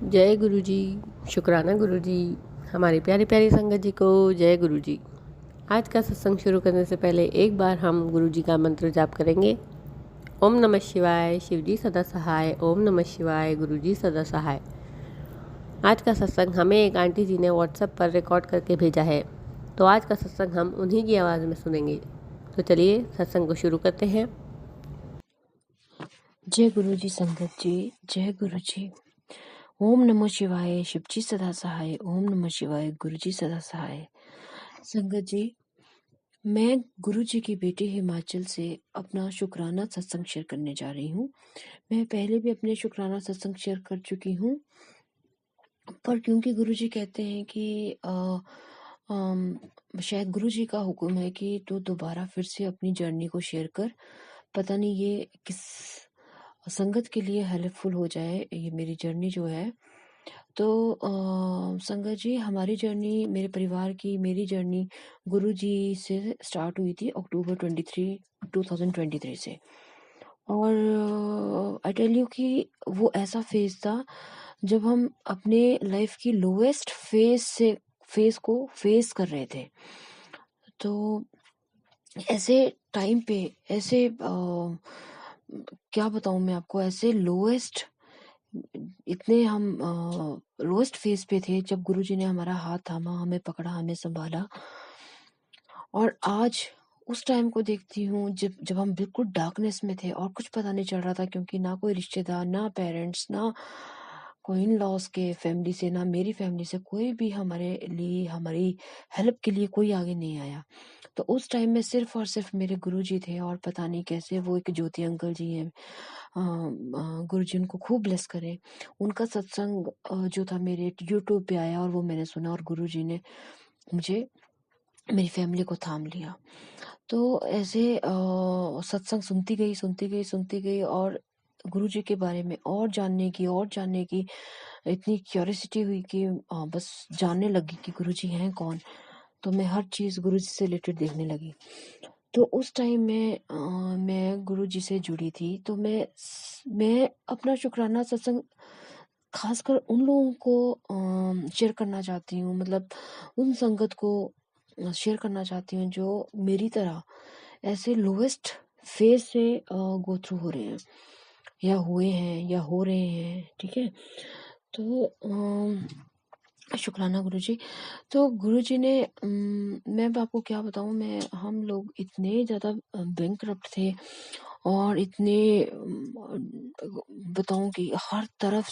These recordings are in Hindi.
जय गुरु जी। शुक्राना गुरु जी। हमारी प्यारी प्यारी संगत जी को जय गुरु जी। आज का सत्संग शुरू करने से पहले एक बार हम गुरु जी का मंत्र जाप करेंगे। ओम नमः शिवाय, शिव जी सदा सहाय। ओम नमः शिवाय, गुरु जी सदा सहाय। आज का सत्संग हमें एक आंटी जी ने व्हाट्सएप पर रिकॉर्ड करके भेजा है, तो आज का सत्संग हम उन्हीं की आवाज़ में सुनेंगे। तो चलिए सत्संग को शुरू करते हैं। जय गुरु जी संगत जी, जय गुरु जी। ओम नमः शिवाय, शिव जी सदा सहाय। ओम नमः शिवाय, गुरु जी सदा सहाय। संगत जी, मैं गुरु जी की बेटी हिमाचल से अपना शुक्राना सत्संग शेयर करने जा रही हूँ। मैं पहले भी अपने शुक्राना सत्संग शेयर कर चुकी हूँ, पर क्योंकि गुरु जी कहते हैं कि शायद गुरु जी का हुक्म है कि तो दोबारा फिर से अपनी जर्नी को शेयर कर। पता नहीं ये किस संगत के लिए हेल्पफुल हो जाए ये मेरी जर्नी जो है। तो संगत जी, हमारी जर्नी, मेरे परिवार की मेरी जर्नी गुरु जी से स्टार्ट हुई थी अक्टूबर 2023 से। और आई टेल यू कि वो ऐसा फेज था जब हम अपने लाइफ की लोएस्ट फेज को फेस कर रहे थे। तो ऐसे टाइम पे ऐसे क्या बताऊं मैं आपको, ऐसे लोएस्ट इतने हम लोएस्ट फेज पे थे जब गुरुजी ने हमारा हाथ थामा, हमें पकड़ा, हमें संभाला। और आज उस टाइम को देखती हूँ जब जब हम बिल्कुल डार्कनेस में थे और कुछ पता नहीं चल रहा था, क्योंकि ना कोई रिश्तेदार, ना पेरेंट्स, ना कोई इन लॉज के फैमिली से, ना मेरी फैमिली से कोई भी हमारे लिए, हमारी हेल्प के लिए कोई आगे नहीं आया। तो उस टाइम में सिर्फ और सिर्फ मेरे गुरुजी थे, और पता नहीं कैसे वो एक ज्योति अंकल जी हैं, गुरुजी उनको खूब ब्लेस करें। उनका सत्संग जो था मेरे यूट्यूब पे आया और वो मैंने सुना, और गुरुजी ने मुझे, मेरी फैमिली को थाम लिया। तो ऐसे सत्संग सुनती गई और गुरुजी के बारे में और जानने की इतनी क्यूरियोसिटी हुई कि बस जानने लगी कि गुरुजी हैं कौन। तो मैं हर चीज़ गुरुजी से रिलेटेड देखने लगी। तो उस टाइम में मैं गुरुजी से जुड़ी थी। तो मैं अपना शुक्राना सत्संग खासकर उन लोगों को शेयर करना चाहती हूँ, मतलब उन संगत को शेयर करना चाहती हूँ जो मेरी तरह ऐसे लोएस्ट फेज से गो थ्रू हो रहे हैं, या हुए हैं, या हो रहे हैं। ठीक है। तो शुक्राना गुरुजी। तो गुरुजी ने मैं आपको क्या बताऊं, हम लोग इतने ज़्यादा बैंकरप्ट थे, और इतने बताऊं कि हर तरफ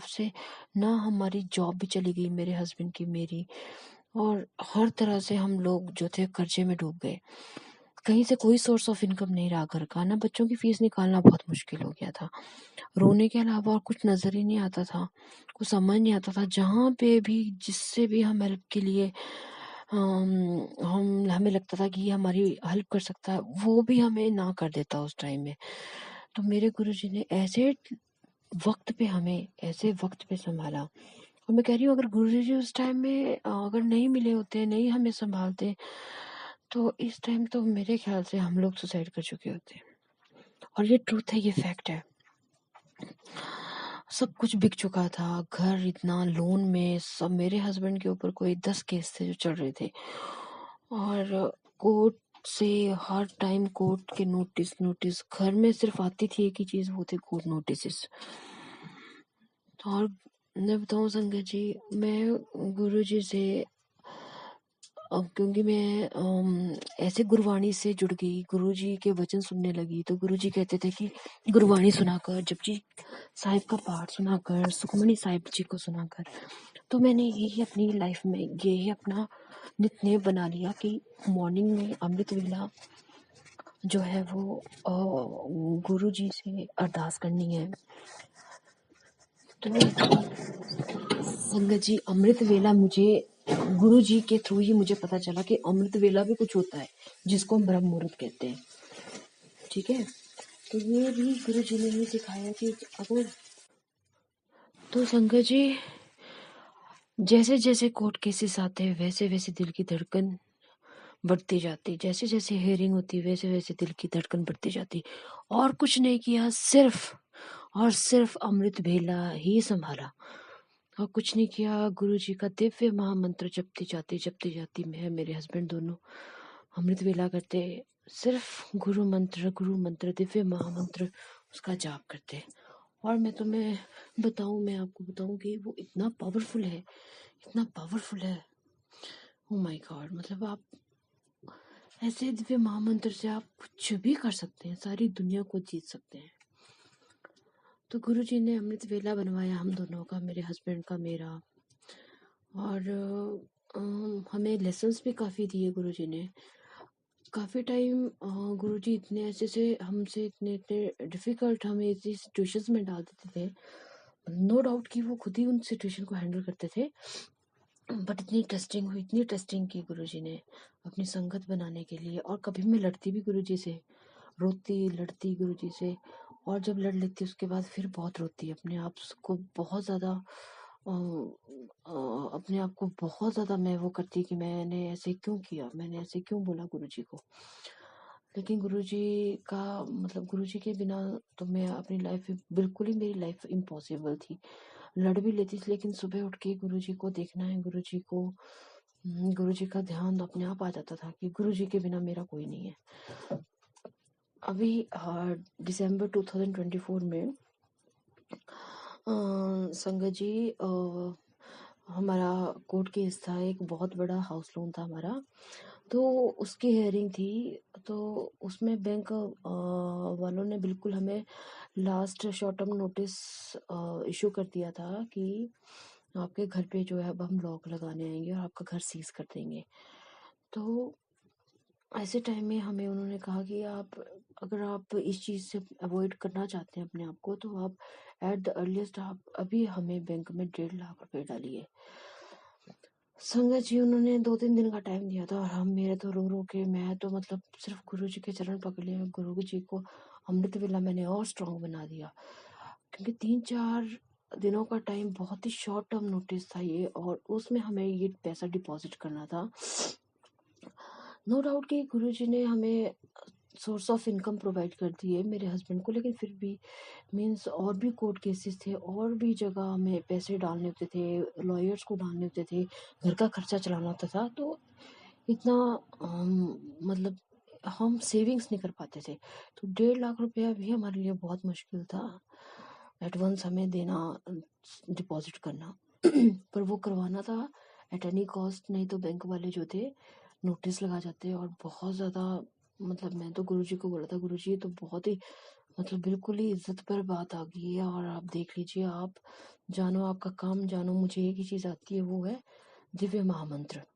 से ना हमारी जॉब भी चली गई, मेरे हस्बैंड की, मेरी, और हर तरह से हम लोग जो थे कर्जे में डूब गए। कहीं से कोई सोर्स ऑफ इनकम नहीं रहा घर का, ना बच्चों की फीस निकालना बहुत मुश्किल हो गया था। रोने के अलावा और कुछ नजर ही नहीं आता था, कुछ समझ नहीं आता था। जहाँ पे भी, जिससे भी हम हेल्प के लिए हम हमें लगता था कि ये हमारी हेल्प कर सकता है, वो भी हमें ना कर देता उस टाइम में। तो मेरे गुरुजी ने ऐसे वक्त पे संभाला। और मैं कह रही हूँ, अगर गुरुजी उस टाइम में अगर नहीं मिले होते, नहीं हमें संभालते, तो इस टाइम तो मेरे ख्याल से हम लोग सुसाइड कर चुके होते। और ये ट्रूथ है, ये फैक्ट है। सब कुछ बिक चुका था, घर इतना लोन में, सब मेरे हस्बैंड के ऊपर कोई 10 केस थे जो चल रहे थे, और कोर्ट से हर टाइम कोर्ट के नोटिस घर में सिर्फ आती थी एक ही चीज, वो थे कोर्ट नोटिस। और मैं बताऊं संगत जी, मैं गुरुजी से क्योंकि मैं ऐसे गुरबाणी से जुड़ गई, गुरुजी के वचन सुनने लगी। तो गुरुजी कहते थे कि गुरबाणी सुनाकर, जपजी साहिब का पाठ सुनाकर, सुखमनी साहिब जी को सुनाकर। तो मैंने यही अपनी लाइफ में, यही अपना नित्य बना लिया कि मॉर्निंग में अमृत वेला जो है वो गुरुजी से अरदास करनी है। तो संगत जी, अमृत वेला मुझे गुरु जी के थ्रू ही मुझे पता चला कि अमृत वेला भी कुछ होता है, जिसको हम ब्रह्म मुहूर्त कहते हैं। ठीक है। तो ये भी गुरु जी ने ही सिखाया कि अगर, तो संगत जी, जैसे जैसे कोर्ट केसेस आते हैं वैसे वैसे दिल की धड़कन बढ़ती जाती, जैसे जैसे हेयरिंग होती वैसे वैसे दिल की धड़कन बढ़ती जाती। और कुछ नहीं किया, सिर्फ और सिर्फ अमृत वेला ही संभाला। और कुछ नहीं किया, गुरुजी का दिव्य महामंत्र जपती जाती मैं मेरे हस्बैंड दोनों अमृत वेला करते, सिर्फ गुरु मंत्र दिव्य महामंत्र उसका जाप करते। और मैं आपको बताऊं कि वो इतना पावरफुल है, इतना पावरफुल है। ओ माय गॉड, मतलब आप ऐसे दिव्य महामंत्र से आप कुछ भी कर सकते हैं, सारी दुनिया को जीत सकते हैं। तो गुरुजी ने अमृत वेला बनवाया हम दोनों का, मेरे हस्बैंड का, मेरा। और हमें लेसन्स भी काफ़ी दिए गुरुजी ने। काफ़ी टाइम गुरुजी इतने ऐसे से हमसे इतने इतने डिफ़िकल्ट हमें इसी सिचुएशंस में डाल देते थे। नो डाउट कि वो खुद ही उन सिचुएशन को हैंडल करते थे, बट इतनी टेस्टिंग की गुरुजी ने अपनी संगत बनाने के लिए। और कभी मैं लड़ती भी गुरुजी से, रोती लड़ती गुरुजी से, और जब लड़ लेती उसके बाद फिर बहुत रोती, अपने आप को बहुत ज़्यादा अपने आप को बहुत ज़्यादा मैं वो करती कि मैंने ऐसे क्यों किया, मैंने ऐसे क्यों बोला गुरुजी को। लेकिन गुरुजी के बिना तो मैं अपनी लाइफ बिल्कुल ही, मेरी लाइफ इम्पॉसिबल थी। लड़ भी लेती थी, लेकिन सुबह उठ के गुरुजी को देखना है, गुरुजी का ध्यान अपने आप आ जाता था कि गुरुजी के बिना मेरा कोई नहीं है। अभी दिसंबर 2024 में संगत जी, हमारा कोर्ट केस था, एक बहुत बड़ा हाउस लोन था हमारा, तो उसकी हियरिंग थी। तो उसमें बैंक वालों ने बिल्कुल हमें last short term notice issue कर दिया था कि आपके घर पे जो है अब हम लॉक लगाने आएंगे और आपका घर सीज कर देंगे। तो ऐसे टाइम में हमें उन्होंने कहा कि अगर आप इस चीज़ से अवॉइड करना चाहते हैं अपने आप को, तो आप एट द अर्लीस्ट आप अभी हमें बैंक में 1.5 लाख रुपए डालिए। संगत जी, उन्होंने 2-3 दिन का टाइम दिया था, और मेरे तो रो रो के, मैं तो मतलब सिर्फ गुरु जी के चरण पकड़ लिए, गुरु जी को अमृत वेला मैंने और स्ट्रांग बना दिया, क्योंकि 3-4 दिनों का टाइम, बहुत ही शॉर्ट टर्म नोटिस था ये, और उसमें हमें ये पैसा डिपॉजिट करना था। नो डाउट कि गुरुजी ने हमें सोर्स ऑफ इनकम प्रोवाइड कर दी है मेरे हस्बैंड को, लेकिन फिर भी मीन्स और भी कोर्ट केसेस थे, और भी जगह हमें पैसे डालने होते थे, लॉयर्स को डालने होते थे, घर का खर्चा चलाना होता था। तो इतना मतलब हम सेविंग्स नहीं कर पाते थे। तो 1.5 लाख रुपया भी हमारे लिए बहुत मुश्किल था एडवांस हमें देना, डिपॉजिट करना। पर वो करवाना था एट एनी कॉस्ट, नहीं तो बैंक वाले जो थे नोटिस लगा जाते। और बहुत ज़्यादा, मतलब मैं तो गुरुजी को बोला था, गुरुजी ये तो बहुत ही, मतलब बिल्कुल ही इज्जत पर बात आ गई है, और आप देख लीजिए, आप जानो आपका काम जानो, मुझे एक ही चीज़ आती है, वो है दिव्य महामंत्र।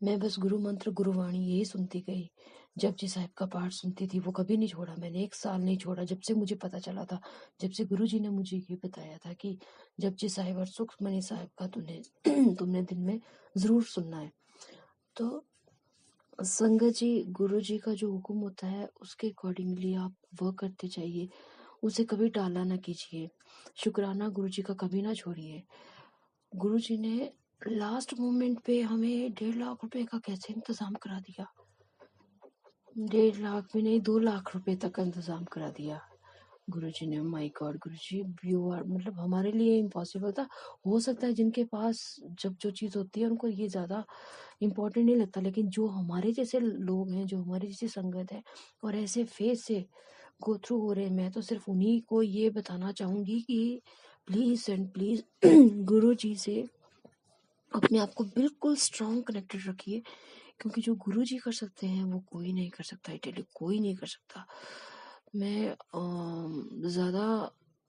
मैं बस गुरु मंत्र गुरुवाणी यही सुनती गई। जपजी साहिब का पाठ सुनती थी, वो कभी नहीं छोड़ा मैंने, 1 साल नहीं छोड़ा, जब से मुझे पता चला था, जब से गुरुजी ने मुझे ये बताया था कि जपजी साहिब और सुखमणि साहिब का तुमने दिन में जरूर सुनना है। तो संगत जी, गुरु जी का जो हुक्म होता है उसके अकॉर्डिंगली आप वर्क करते जाइए, उसे कभी टाला ना कीजिए, शुक्राना गुरु जी का कभी ना छोड़िए। गुरु जी ने लास्ट मोमेंट पे हमें 1.5 लाख रुपए का कैसे इंतजाम करा दिया, 1.5 लाख भी नहीं, 2 लाख रुपए तक का इंतजाम करा दिया गुरुजी ने। My God Guruji, you are, मतलब हमारे लिए इम्पॉसिबल था। हो सकता है जिनके पास जब जो चीज़ होती है उनको ये ज़्यादा इम्पोर्टेंट नहीं लगता, लेकिन जो हमारे जैसे लोग हैं, जो हमारी जैसी संगत है और ऐसे फेस से गो थ्रू हो रहे हैं, मैं तो सिर्फ उन्हीं को ये बताना चाहूँगी कि प्लीज़ एंड प्लीज़ गुरु जी से अपने आप को बिल्कुल स्ट्रांग कनेक्टेड रखिए, क्योंकि जो गुरु जी कर सकते हैं वो कोई नहीं कर सकता, इटली कोई नहीं कर सकता। मैं ज़्यादा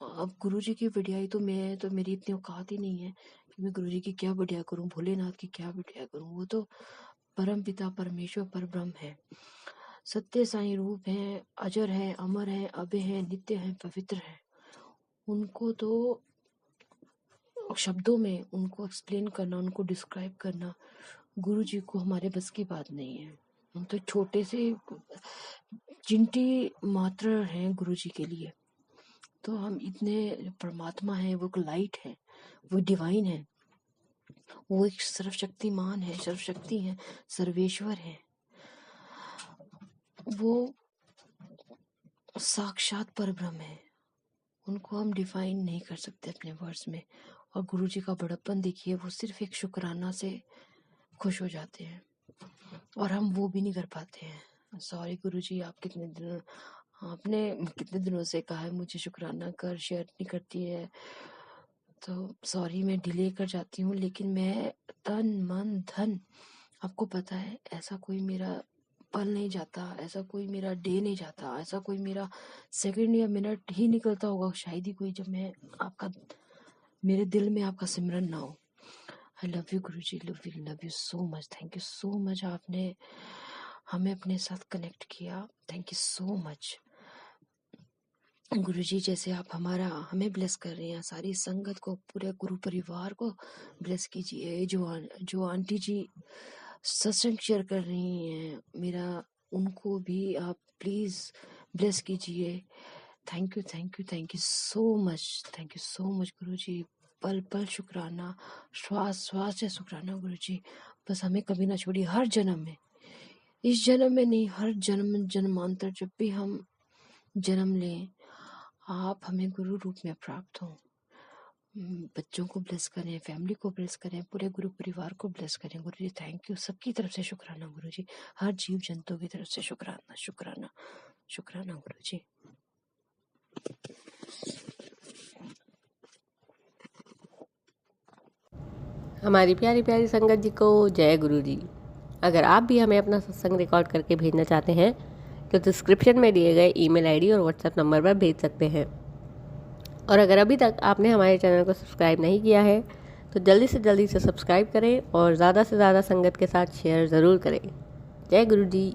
अब गुरु जी की बढ़ियाई तो मेरी इतनी औकात ही नहीं है कि मैं गुरु जी की क्या बढ़िया करूं, भोलेनाथ की क्या बढ़िया करूं। वो तो परम पिता परमेश्वर पर ब्रह्म है, सत्य साईं रूप है, अजर है, अमर है, अभय है, नित्य है, पवित्र है। उनको तो शब्दों में उनको एक्सप्लेन करना, उनको डिस्क्राइब करना गुरु जी को हमारे बस की बात नहीं है। हम तो छोटे से चिंटी मात्र हैं गुरु जी के लिए। तो हम इतने, परमात्मा है, वो एक लाइट है, वो डिवाइन है, वो एक सर्वशक्तिमान है, सर्वशक्ति है, सर्वेश्वर है, वो साक्षात परब्रह्म है। उनको हम डिफाइन नहीं कर सकते अपने वर्ड्स में, और गुरुजी का बड़प्पन देखिए, वो सिर्फ एक शुक्राना से खुश हो जाते हैं और हम वो भी नहीं कर पाते हैं। सॉरी गुरुजी, आपने कितने दिनों से कहा है मुझे शुक्राना कर, शेयर नहीं करती है, तो सॉरी मैं डिले कर जाती हूँ, लेकिन मैं तन मन धन, आपको पता है ऐसा कोई मेरा पल नहीं जाता, ऐसा कोई मेरा डे नहीं जाता, ऐसा कोई मेरा सेकंड या मिनट ही निकलता होगा शायद ही कोई, जब मैं आपका, मेरे दिल में आपका सिमरन ना हो। I love you Guruji, love you so much, thank you so much, आपने हमें अपने साथ कनेक्ट किया, थैंक यू सो मच गुरुजी। जैसे आप हमें ब्लेस कर रहे हैं, सारी संगत को, पूरे गुरु परिवार को ब्लेस कीजिए। जो आंटी जी सत्संग शेयर कर रही हैं, मेरा उनको भी आप प्लीज ब्लेस कीजिए। थैंक यू सो मच गुरुजी। पल पल शुक्राना, श्वास श्वास से शुक्राना गुरुजी। बस हमें कभी ना छोड़िए, हर जन्म में, इस जन्म में नहीं, हर जन्म जन्मांतर जब भी हम जन्म लें, आप हमें गुरु रूप में प्राप्त हो। बच्चों को ब्लेस करें, फैमिली को ब्लेस करें, पूरे गुरु परिवार को ब्लेस करें गुरुजी। थैंक यू, सबकी तरफ से शुक्राना गुरुजी, हर जीव जंतु की तरफ से शुक्राना शुक्राना शुक्राना गुरुजी। हमारी प्यारी प्यारी संगत जी को जय गुरु जी। अगर आप भी हमें अपना सत्संग रिकॉर्ड करके भेजना चाहते हैं तो डिस्क्रिप्शन में दिए गए ईमेल आईडी और व्हाट्सएप नंबर पर भेज सकते हैं। और अगर अभी तक आपने हमारे चैनल को सब्सक्राइब नहीं किया है तो जल्दी से सब्सक्राइब करें और ज़्यादा से ज़्यादा संगत के साथ शेयर ज़रूर करें। जय गुरु जी।